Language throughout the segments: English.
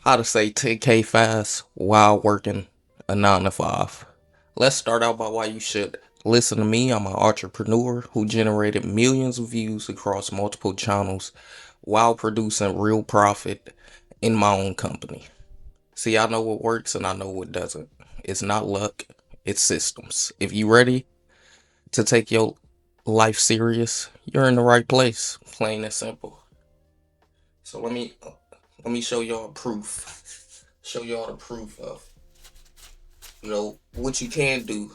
How to say 10K fast while working a 9 to 5. Let's start out by why you should listen to me. I'm an entrepreneur who generated millions of views across multiple channels while producing real profit in my own company. See, I know what works and I know what doesn't. It's not luck, it's systems. If you ready to take your life serious, you're in the right place. Plain and simple. So let me show y'all proof. Show y'all the proof of what you can do.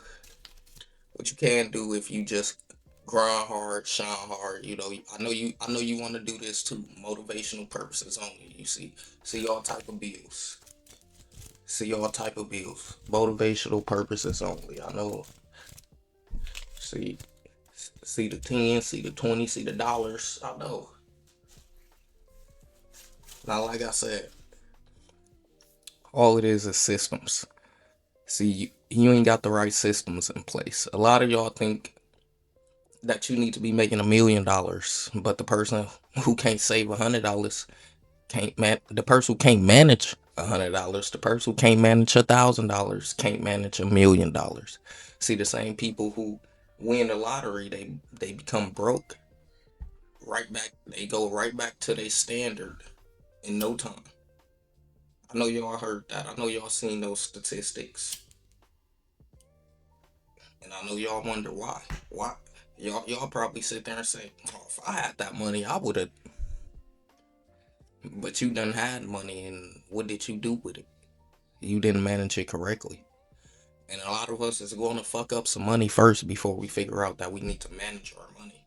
What you can do if you just grind hard, shine hard. I know you want to do this too. Motivational purposes only. See all type of bills. See all type of bills. Motivational purposes only. I know. See see the 10, see the 20, see the dollars. I know. Now like I said, all it is systems. See, you ain't got the right systems in place. A lot of y'all think that you need to be making $1 million, but the person who can't save $100 can't man. The person who can't manage $100, the person who can't manage $1,000 can't manage $1 million. See, the same people who win the lottery, they become broke. Right back, they go right back to their standard in no time. I know y'all heard that. I know y'all seen those statistics. And I know y'all wonder why. Why? Y'all probably sit there and say, "Oh, if I had that money, I would have." But you done had money, and what did you do with it? You didn't manage it correctly. And a lot of us is going to fuck up some money first before we figure out that we need to manage our money.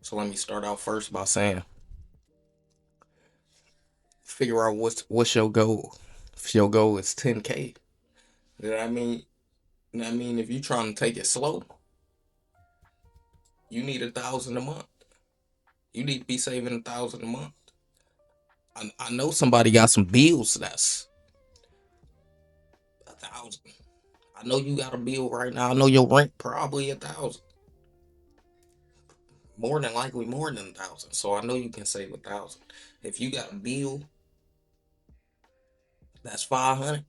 So let me start out first by saying, figure out what's your goal. If your goal is 10K, then I mean, if you're trying to take it slow, you need 1,000 a month. You need to be saving 1,000 a month. I know somebody got some bills that's 1,000. I know you got a bill right now. I know your rent probably 1,000. More than likely more than 1,000. So I know you can save 1,000. If you got a bill that's 500,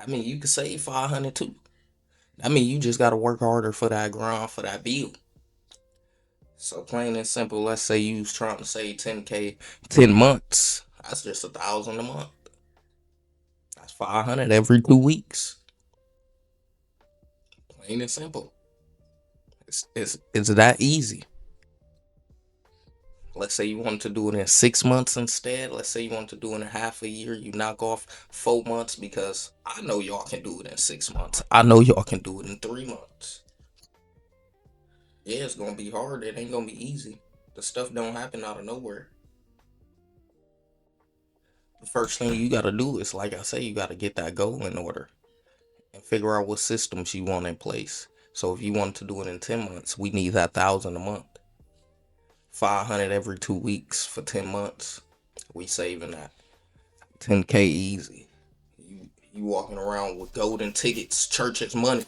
I mean you can save 500 too. I mean you just gotta work harder for that grind for that bill. So plain and simple, let's say you was trying to save 10K 10 months. That's just 1,000 a month. That's 500 every 2 weeks. Plain and simple. It's that easy. Let's say you want to do it in 6 months instead. Let's say you want to do it in half a year. You knock off 4 months because I know y'all can do it in 6 months. I know y'all can do it in 3 months. Yeah, it's gonna be hard. It ain't gonna be easy. The stuff don't happen out of nowhere. The first thing you gotta do is, like I say, you gotta get that goal in order and figure out what systems you want in place. So if you want to do it in 10 months, we need that 1,000 a month. 500 every 2 weeks for 10 months. We saving that 10K easy. You walking around with golden tickets, church's money.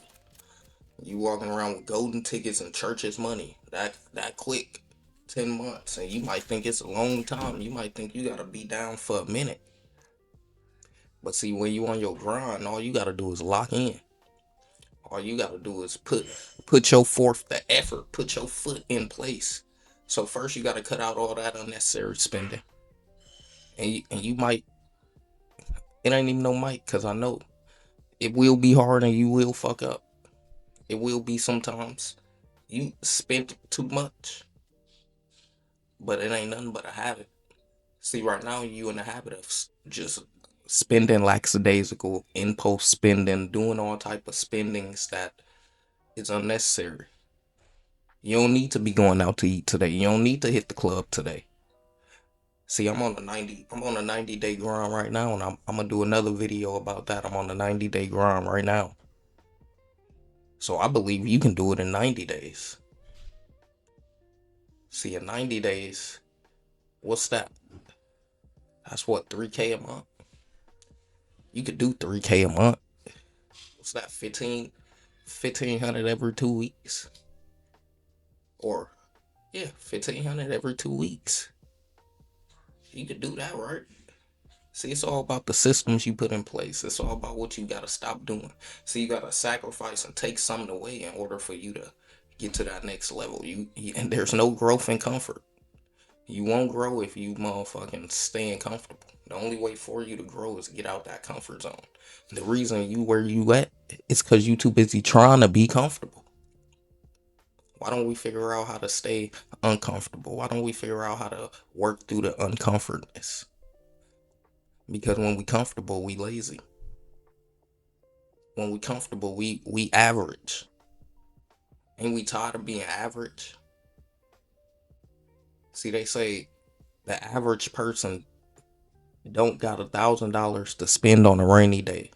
You walking around with golden tickets and church's money. That quick. 10 months. And you might think it's a long time. You might think you gotta be down for a minute. But see, when you on your grind, all you gotta do is lock in. All you gotta do is put your forth the effort, put your foot in place. So first you gotta cut out all that unnecessary spending. And you might, it ain't even no might, cause I know it will be hard and you will fuck up. It will be sometimes. You spent too much, but it ain't nothing but a habit. See, right now you in the habit of just spending lackadaisical, impulse spending, doing all type of spendings that is unnecessary. You don't need to be going out to eat today. You don't need to hit the club today. See, I'm on a 90-day grind right now, and I'm gonna do another video about that. I'm on a 90-day grind right now. So I believe you can do it in 90 days. See, in 90 days, what's that? That's what, 3K a month? You could do 3K a month. What's that, 1,500 every 2 weeks? Or, yeah, 1,500 every 2 weeks. You could do that, right? See, it's all about the systems you put in place. It's all about what you gotta stop doing. See, you gotta sacrifice and take something away in order for you to get to that next level. And there's no growth in comfort. You won't grow if you motherfucking staying comfortable. The only way for you to grow is to get out that comfort zone. The reason you where you at is because you too busy trying to be comfortable. Why don't we figure out how to stay uncomfortable? Why don't we figure out how to work through the uncomfortness? Because when we comfortable, we lazy. When we comfortable, we average. Ain't we tired of being average? See, they say the average person don't got $1,000 to spend on a rainy day.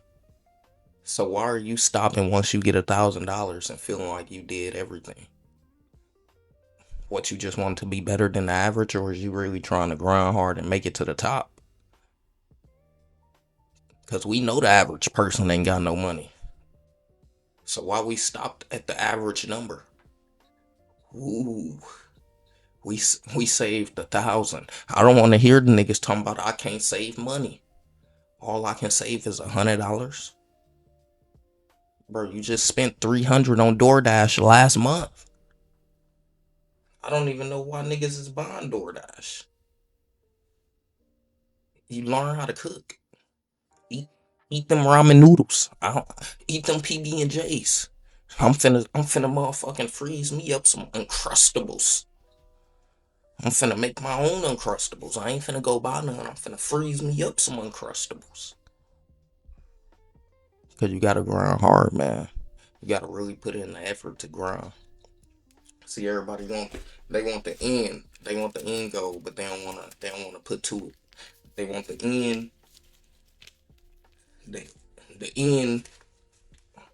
So why are you stopping once you get $1,000 and feeling like you did everything? What, you just want to be better than the average, or is you really trying to grind hard and make it to the top? Because we know the average person ain't got no money. So why we stopped at the average number? Ooh, we saved 1,000. I don't want to hear the niggas talking about I can't save money. All I can save is $100. Bro, you just spent 300 on DoorDash last month. I don't even know why niggas is buying DoorDash. You learn how to cook. Eat, eat them ramen noodles. I don't eat them PB and J's. I'm finna motherfucking freeze me up some Uncrustables. I'm finna make my own Uncrustables. I ain't finna go buy none. I'm finna freeze me up some Uncrustables. Cause you gotta grind hard, man. You gotta really put in the effort to grind. See, everybody want the end. They want the end goal, but they don't wanna put to it. They want the end, the the end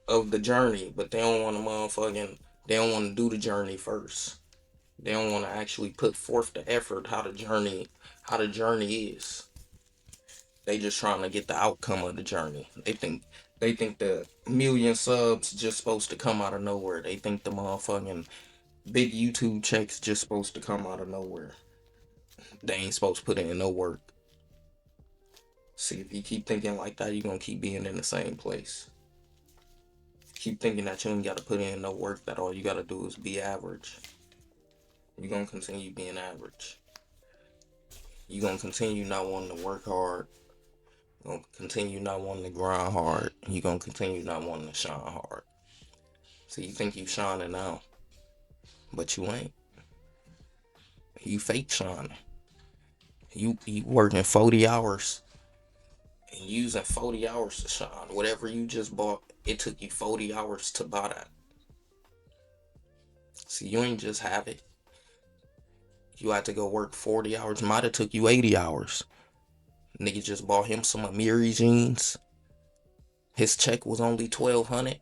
of the journey, but they don't wanna do the journey first. They don't wanna actually put forth the effort how the journey is. They just trying to get the outcome of the journey. They think the million subs just supposed to come out of nowhere. They think the motherfucking big YouTube checks just supposed to come out of nowhere. They ain't supposed to put in no work. See, if you keep thinking like that, you're gonna keep being in the same place. Keep thinking that you ain't gotta put in no work, that all you gotta do is be average. You're gonna continue being average. You're gonna continue not wanting to work hard. You're gonna continue not wanting to grind hard. You're gonna continue not wanting to shine hard. So you think you shining now, but you ain't. You fake shining. You working 40 hours and using 40 hours to shine. Whatever you just bought, it took you 40 hours to buy that. See, you ain't just have it. You had to go work 40 hours. Might have took you 80 hours. Nigga just bought him some Amiri jeans. His check was only 1,200,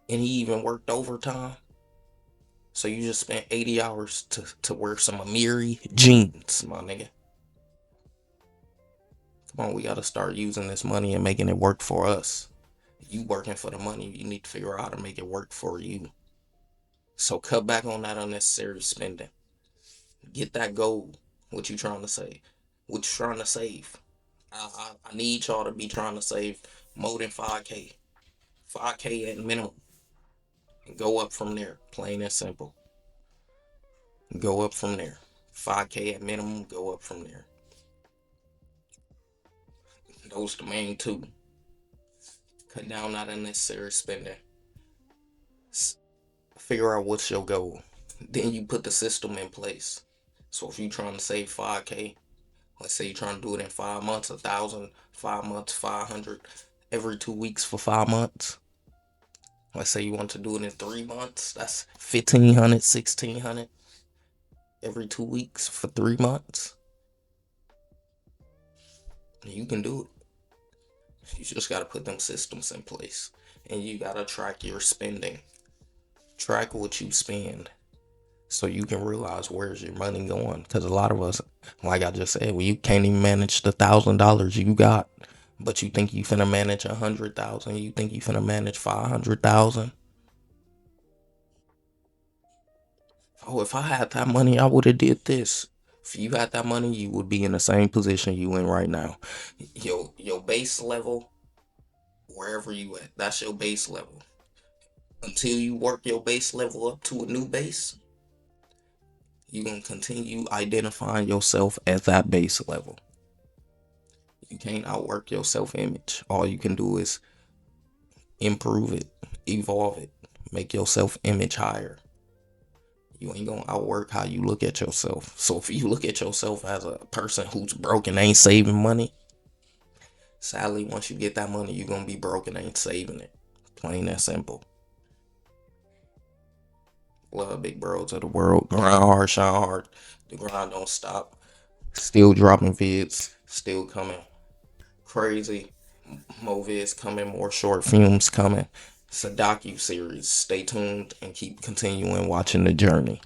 and he even worked overtime. So you just spent 80 hours to wear some Amiri jeans, my nigga. Come on, we gotta start using this money and making it work for us. You working for the money, you need to figure out how to make it work for you. So cut back on that unnecessary spending. Get that goal. What you trying to say? What you trying to save? I need y'all to be trying to save more than 5K. 5K at minimum. And go up from there. Plain and simple. Go up from there. 5K at minimum, go up from there. Those the main two. Cut down that unnecessary spending. Figure out what's your goal. Then you put the system in place. So if you trying to save 5K, let's say you're trying to do it in 5 months, 1,000, 5 months, 500, every 2 weeks for 5 months. Let's say you want to do it in 3 months. That's 1,500, 1,600 every 2 weeks for 3 months. You can do it. You just gotta put them systems in place, and you gotta track your spending. Track what you spend, so you can realize where's your money going. Because a lot of us, like I just said, well, you can't even manage the $1,000 you got, but you think you finna manage 100,000. You think you finna manage 500,000. Oh, if I had that money, I would have did this. If you had that money, you would be in the same position you in right now. Your base level, wherever you at, that's your base level. Until you work your base level up to a new base, you're gonna continue identifying yourself at that base level. You can't outwork your self-image. All you can do is improve it, evolve it, make your self-image higher. You ain't gonna outwork how you look at yourself. So if you look at yourself as a person who's broke and ain't saving money, sadly, once you get that money, you're gonna be broke and ain't saving it. Plain that simple. Love big bros of the world. Grind hard, shine hard. The grind don't stop. Still dropping vids. Still coming. Crazy. More vids coming. More short films coming. It's a docu series. Stay tuned and keep continuing watching the journey.